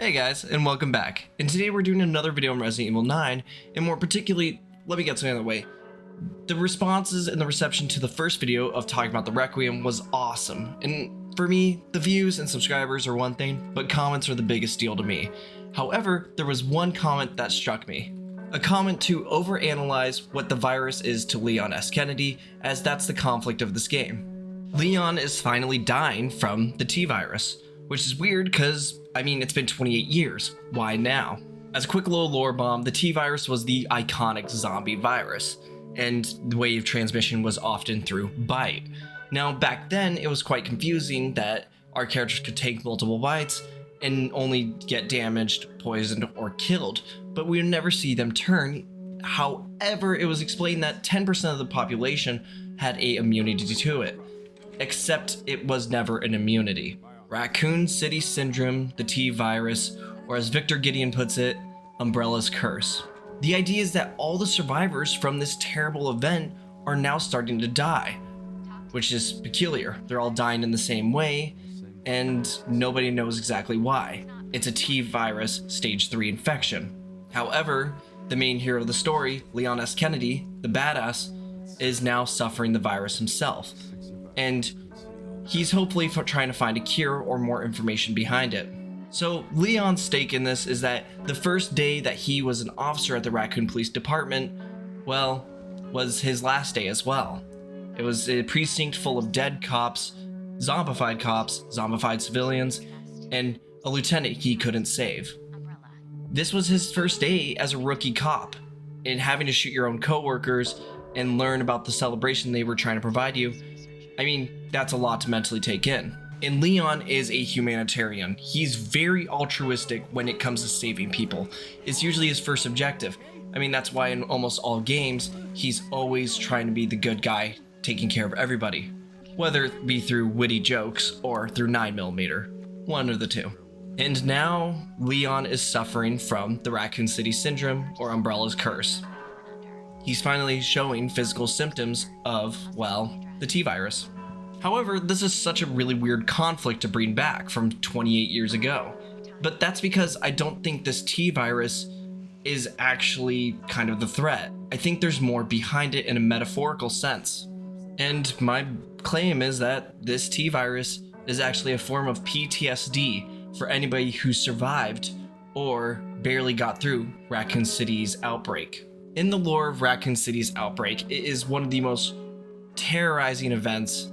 Hey guys, and welcome back. And today we're doing another video on Resident Evil 9, and more particularly, let me get something out of the way. The responses and the reception to the first video of talking about the Requiem was awesome, and for me, the views and subscribers are one thing, but comments are the biggest deal to me. However, there was one comment that struck me. A comment to overanalyze what the virus is to Leon S. Kennedy, as that's the conflict of this game. Leon is finally dying from the T-virus, which is weird because, it's been 28 years. Why now? As a quick little lore bomb, the T-virus was the iconic zombie virus, and the way of transmission was often through bite. Now, back then, it was quite confusing that our characters could take multiple bites and only get damaged, poisoned, or killed, but we would never see them turn. However, it was explained that 10% of the population had a immunity to it, except it was never an immunity. Raccoon City Syndrome, the T-virus, or as Victor Gideon puts it, Umbrella's curse. The idea is that all the survivors from this terrible event are now starting to die, which is peculiar. They're all dying in the same way, and nobody knows exactly why. It's a T-virus stage 3 infection. However, the main hero of the story, Leon S. Kennedy, the badass, is now suffering the virus himself, and he's hopefully trying to find a cure or more information behind it. So Leon's stake in this is that the first day that he was an officer at the Raccoon Police Department, was his last day as well. It was a precinct full of dead cops, zombified civilians, and a lieutenant he couldn't save. This was his first day as a rookie cop, and having to shoot your own coworkers and learn about the celebration they were trying to provide you. That's a lot to mentally take in. And Leon is a humanitarian. He's very altruistic when it comes to saving people. It's usually his first objective. That's why in almost all games, he's always trying to be the good guy, taking care of everybody. Whether it be through witty jokes or through 9mm, one of the two. And now, Leon is suffering from the Raccoon City Syndrome or Umbrella's curse. He's finally showing physical symptoms of, the T-virus. However, this is such a really weird conflict to bring back from 28 years ago. But that's because I don't think this T-virus is actually kind of the threat. I think there's more behind it in a metaphorical sense. And my claim is that this T-virus is actually a form of PTSD for anybody who survived or barely got through Raccoon City's outbreak. In the lore of Raccoon City's outbreak, it is one of the most terrorizing events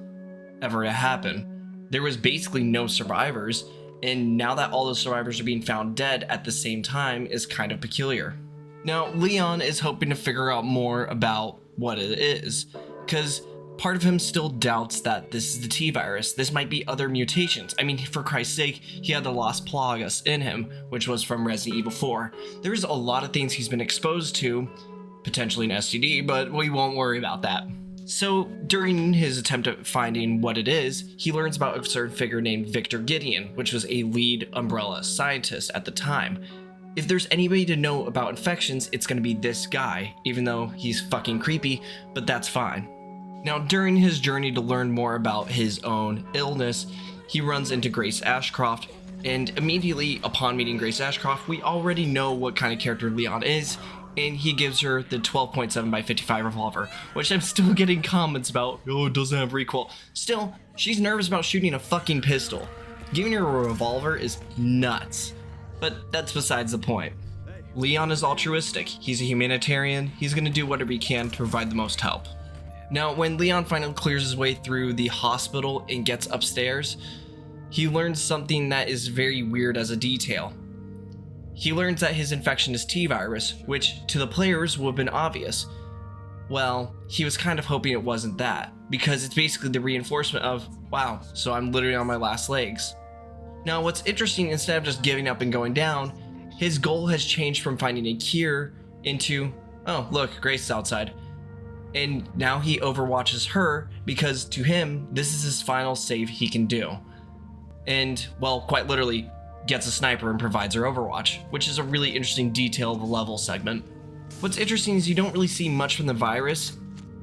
ever to happen. There was basically no survivors, and now that all the survivors are being found dead at the same time is kind of peculiar. Now, Leon is hoping to figure out more about what it is, because part of him still doubts that this is the T-virus. This might be other mutations. For Christ's sake, he had the Las Plagas in him, which was from Resident Evil 4. There's a lot of things he's been exposed to, potentially an STD, but we won't worry about that. So, during his attempt at finding what it is, he learns about a certain figure named Victor Gideon, which was a lead Umbrella scientist at the time. If there's anybody to know about infections, it's gonna be this guy, even though he's fucking creepy, but that's fine. Now, during his journey to learn more about his own illness, he runs into Grace Ashcroft, and immediately upon meeting Grace Ashcroft, we already know what kind of character Leon is, and he gives her the 12.7x55 revolver, which I'm still getting comments about, it doesn't have recoil. Still, she's nervous about shooting a fucking pistol. Giving her a revolver is nuts. But that's besides the point. Leon is altruistic, he's a humanitarian, he's gonna do whatever he can to provide the most help. Now, when Leon finally clears his way through the hospital and gets upstairs, he learns something that is very weird as a detail. He learns that his infection is T-virus, which to the players would have been obvious. He was kind of hoping it wasn't that, because it's basically the reinforcement of, wow, so I'm literally on my last legs. Now, what's interesting, instead of just giving up and going down, his goal has changed from finding a cure into, oh, look, Grace is outside. And now he overwatches her because to him, this is his final save he can do. And, quite literally, gets a sniper and provides her overwatch, which is a really interesting detail of the level segment. What's interesting is you don't really see much from the virus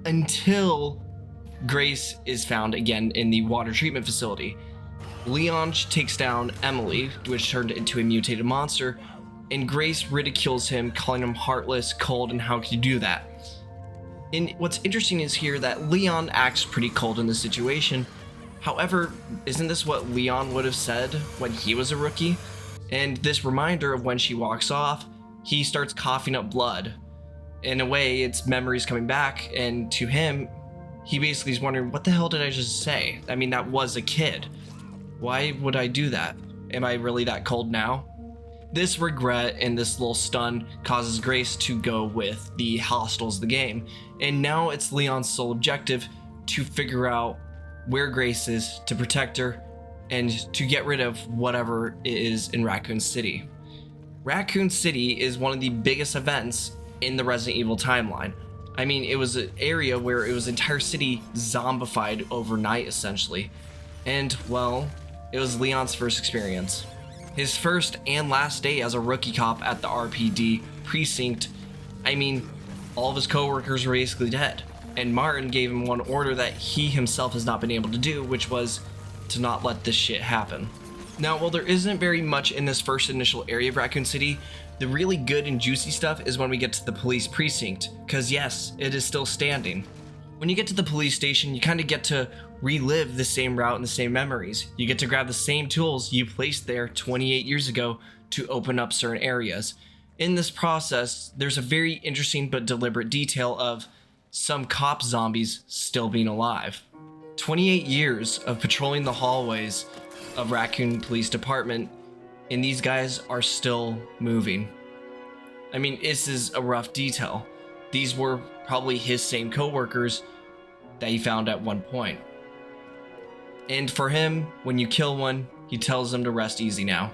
until Grace is found again in the water treatment facility. Leon takes down Emily, which turned into a mutated monster, and Grace ridicules him, calling him heartless, cold, and how could you do that? And what's interesting is here that Leon acts pretty cold in this situation. However, isn't this what Leon would have said when he was a rookie? And this reminder of when she walks off, he starts coughing up blood. In a way, it's memories coming back, and to him, he basically is wondering, what the hell did I just say? I mean, that was a kid. Why would I do that? Am I really that cold now? This regret and this little stun causes Grace to go with the hostiles of the game, and now it's Leon's sole objective to figure out where Grace is, to protect her, and to get rid of whatever it is in Raccoon City. Raccoon City is one of the biggest events in the Resident Evil timeline. I mean, it was an area where it was entire city zombified overnight, essentially. And, well, it was Leon's first experience. His first and last day as a rookie cop at the RPD precinct. I mean, all of his coworkers were basically dead. And Martin gave him one order that he himself has not been able to do, which was to not let this shit happen. Now, while there isn't very much in this first initial area of Raccoon City, the really good and juicy stuff is when we get to the police precinct, because yes, it is still standing. When you get to the police station, you kind of get to relive the same route and the same memories. You get to grab the same tools you placed there 28 years ago to open up certain areas. In this process, there's a very interesting but deliberate detail of some cop zombies still being alive. 28 years of patrolling the hallways of Raccoon Police Department, and these guys are still moving. I mean, this is a rough detail. These were probably his same coworkers that he found at one point. And for him, when you kill one, he tells them to rest easy now.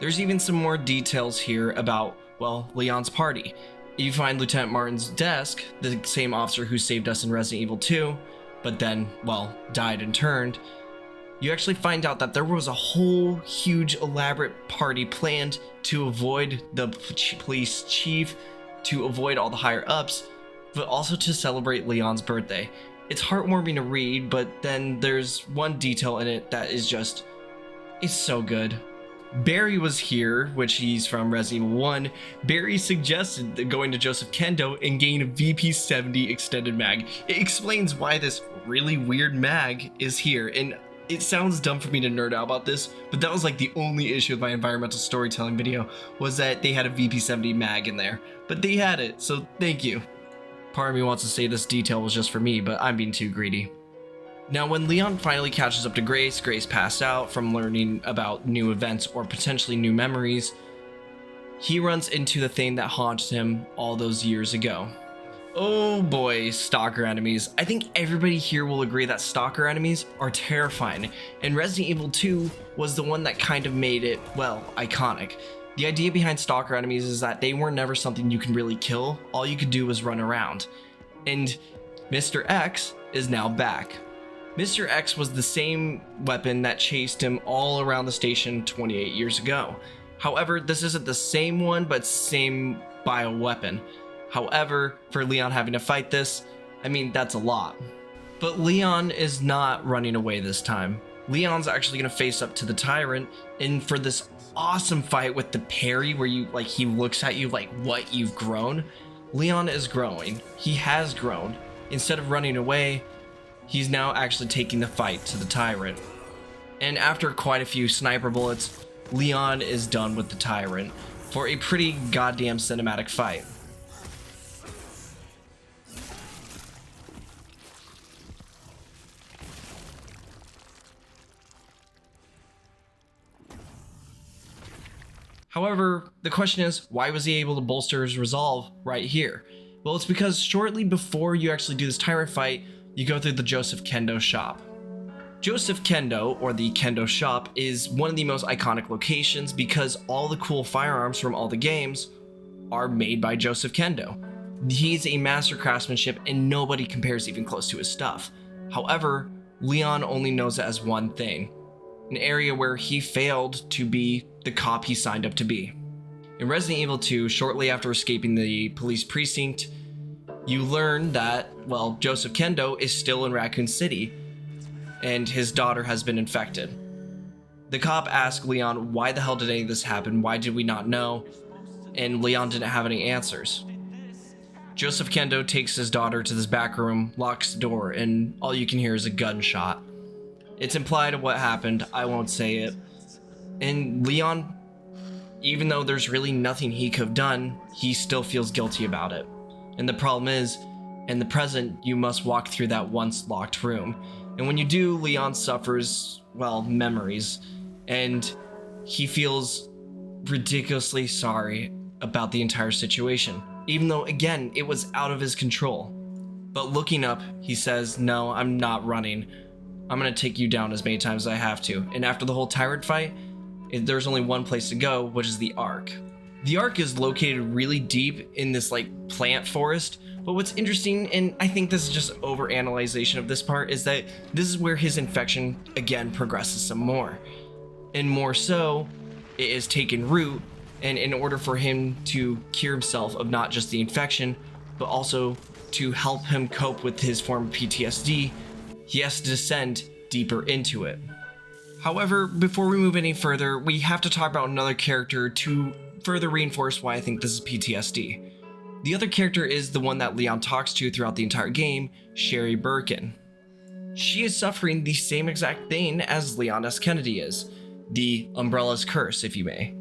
There's even some more details here about, well, Leon's party. You find Lieutenant Martin's desk, the same officer who saved us in Resident Evil 2, but then, well, died and turned. You actually find out that there was a whole huge elaborate party planned to avoid the police chief, to avoid all the higher ups, but also to celebrate Leon's birthday. It's heartwarming to read, but then there's one detail in it that is just, it's so good. Barry was here, which he's from Resident Evil 1. Barry suggested going to Joseph Kendo and gain a VP70 extended mag. It explains why this really weird mag is here, and it sounds dumb for me to nerd out about this, but that was like the only issue with my environmental storytelling video, was that they had a VP70 mag in there. But they had it, so thank you. Part of me wants to say this detail was just for me, but I'm being too greedy. Now, when Leon finally catches up to Grace, Grace passed out from learning about new events or potentially new memories. He runs into the thing that haunted him all those years ago. Oh boy, stalker enemies. I think everybody here will agree that stalker enemies are terrifying, and Resident Evil 2 was the one that kind of made it, well, iconic. The idea behind stalker enemies is that they were never something you can really kill. All you could do was run around. And Mr. X is now back. Mr. X was the same weapon that chased him all around the station 28 years ago. However, this isn't the same one, but same bioweapon. However, for Leon having to fight this, I mean, that's a lot. But Leon is not running away this time. Leon's actually going to face up to the Tyrant, and for this awesome fight with the parry where you, like, he looks at you like what you've grown, Leon is growing. He has grown. Instead of running away, he's now actually taking the fight to the Tyrant. And after quite a few sniper bullets, Leon is done with the Tyrant for a pretty goddamn cinematic fight. However, the question is, why was he able to bolster his resolve right here? Well, it's because shortly before you actually do this Tyrant fight, you go through the Joseph Kendo shop. Joseph Kendo, or the Kendo shop, is one of the most iconic locations because all the cool firearms from all the games are made by Joseph Kendo. He's a master craftsmanship and nobody compares even close to his stuff. However, Leon only knows it as one thing, an area where he failed to be the cop he signed up to be. In Resident Evil 2, shortly after escaping the police precinct, you learn that, well, Joseph Kendo is still in Raccoon City, and his daughter has been infected. The cop asked Leon, why the hell did any of this happen? Why did we not know? And Leon didn't have any answers. Joseph Kendo takes his daughter to this back room, locks the door, and all you can hear is a gunshot. It's implied what happened, I won't say it. And Leon, even though there's really nothing he could have done, he still feels guilty about it. And the problem is, in the present, you must walk through that once locked room. And when you do, Leon suffers, well, memories. And he feels ridiculously sorry about the entire situation, even though, again, it was out of his control. But looking up, he says, no, I'm not running. I'm gonna take you down as many times as I have to. And after the whole tyrant fight, there's only one place to go, which is the Ark. The Ark is located really deep in this plant forest, but what's interesting, and I think this is just overanalyzation of this part, is that this is where his infection again progresses some more. And more so, it is taken root, and in order for him to cure himself of not just the infection, but also to help him cope with his form of PTSD, he has to descend deeper into it. However, before we move any further, we have to talk about another character to further reinforce why I think this is PTSD. The other character is the one that Leon talks to throughout the entire game, Sherry Birkin. She is suffering the same exact thing as Leon S. Kennedy is, the Umbrella's curse, if you may.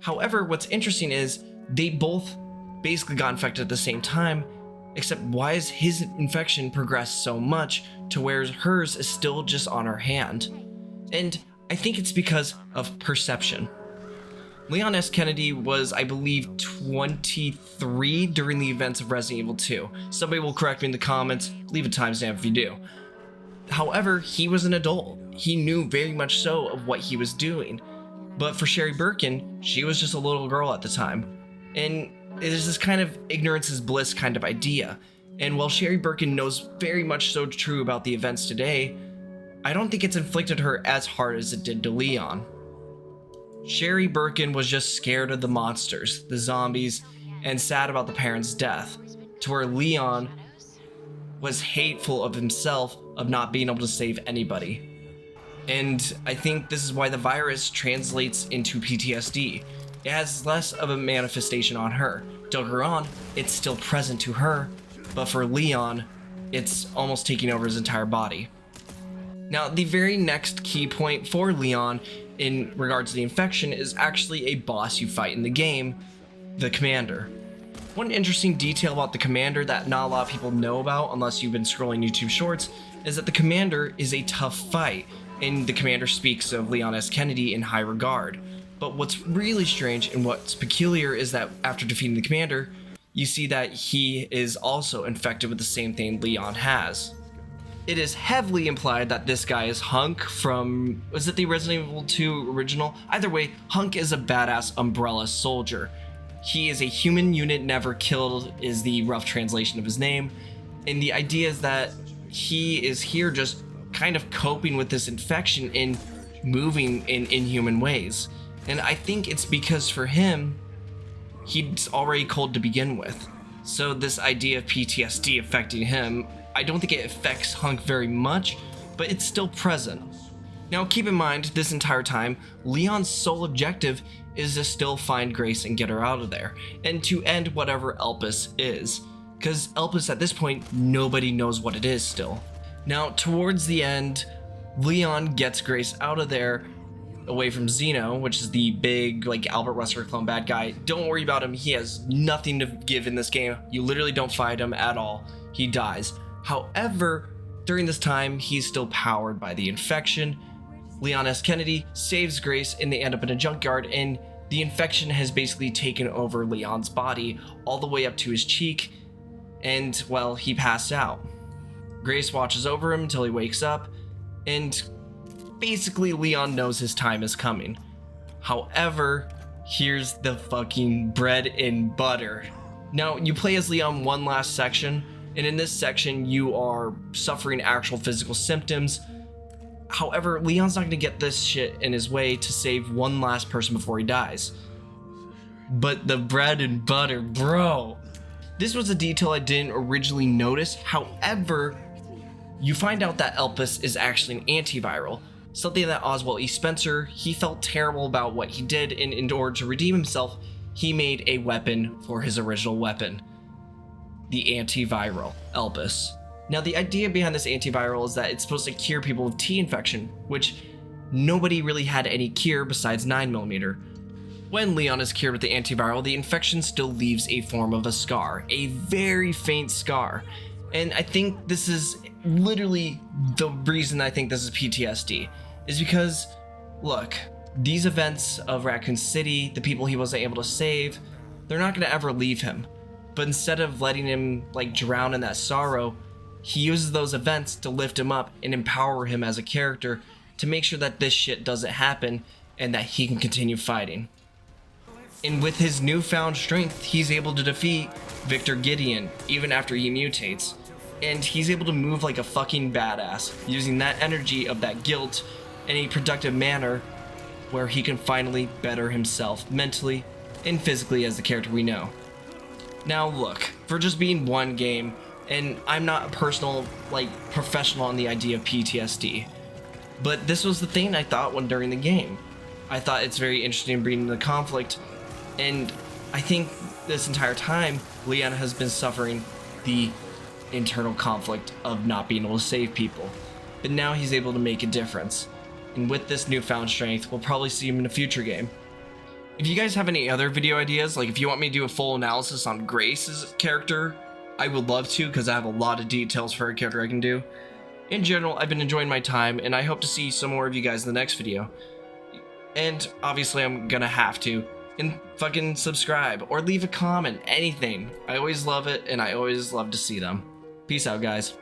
However, what's interesting is they both basically got infected at the same time, except why has his infection progressed so much to where hers is still just on her hand? And I think it's because of perception. Leon S. Kennedy was, I believe, 23 during the events of Resident Evil 2. Somebody will correct me in the comments, leave a timestamp if you do. However, he was an adult. He knew very much so of what he was doing. But for Sherry Birkin, she was just a little girl at the time. And it is this kind of ignorance is bliss kind of idea. And while Sherry Birkin knows very much so true about the events today, I don't think it's inflicted her as hard as it did to Leon. Sherry Birkin was just scared of the monsters, the zombies, and sad about the parents' death, to where Leon was hateful of himself of not being able to save anybody. And I think this is why the virus translates into PTSD. It has less of a manifestation on her. Don't get me wrong, it's still present to her, but for Leon, it's almost taking over his entire body. Now, the very next key point for Leon in regards to the infection is actually a boss you fight in the game, the Commander. One interesting detail about the Commander that not a lot of people know about unless you've been scrolling YouTube shorts is that the Commander is a tough fight, and the Commander speaks of Leon S. Kennedy in high regard. But what's really strange and what's peculiar is that after defeating the Commander, you see that he is also infected with the same thing Leon has. It is heavily implied that this guy is Hunk from, was it the Resident Evil 2 original? Either way, Hunk is a badass Umbrella soldier. He is a human unit never killed is the rough translation of his name. And the idea is that he is here just kind of coping with this infection and moving in inhuman ways. And I think it's because for him, he's already cold to begin with. So this idea of PTSD affecting him, I don't think it affects Hunk very much, but it's still present. Now keep in mind, this entire time, Leon's sole objective is to still find Grace and get her out of there, and to end whatever Elpis is. Because Elpis at this point, nobody knows what it is still. Now towards the end, Leon gets Grace out of there, away from Zeno, which is the big Albert Wesker clone bad guy. Don't worry about him, he has nothing to give in this game. You literally don't fight him at all. He dies. However, during this time, he's still powered by the infection. Leon S. Kennedy saves Grace and they end up in a junkyard, and the infection has basically taken over Leon's body all the way up to his cheek, and well, he passed out. Grace watches over him until he wakes up, and basically Leon knows his time is coming. However, here's the fucking bread and butter. Now, you play as Leon one last section, and in this section you are suffering actual physical symptoms. However, Leon's not going to get this shit in his way to save one last person before he dies. But the bread and butter, bro. This was a detail I didn't originally notice. However, you find out that Elpis is actually an antiviral, something that Oswald E. Spencer, he felt terrible about what he did, and in order to redeem himself, he made a weapon for his original weapon, the antiviral, Elpis. Now, the idea behind this antiviral is that it's supposed to cure people with T infection, which nobody really had any cure besides 9mm. When Leon is cured with the antiviral, the infection still leaves a form of a scar, a very faint scar. And I think this is literally the reason I think this is PTSD, is because, look, these events of Raccoon City, the people he wasn't able to save, they're not going to ever leave him. But instead of letting him drown in that sorrow, he uses those events to lift him up and empower him as a character to make sure that this shit doesn't happen and that he can continue fighting. And with his newfound strength, he's able to defeat Victor Gideon even after he mutates. And he's able to move like a fucking badass, using that energy of that guilt in a productive manner where he can finally better himself mentally and physically as the character we know. Now look, for just being one game, and I'm not a personal, professional on the idea of PTSD, but this was the thing I thought when during the game. I thought it's very interesting bringing the conflict, and I think this entire time, Leon has been suffering the internal conflict of not being able to save people, but now he's able to make a difference, and with this newfound strength, we'll probably see him in a future game. If you guys have any other video ideas, if you want me to do a full analysis on Grace's character, I would love to, because I have a lot of details for a character I can do. In general, I've been enjoying my time, and I hope to see some more of you guys in the next video. And obviously I'm gonna have to, and fucking subscribe, or leave a comment, anything. I always love it, and I always love to see them. Peace out, guys.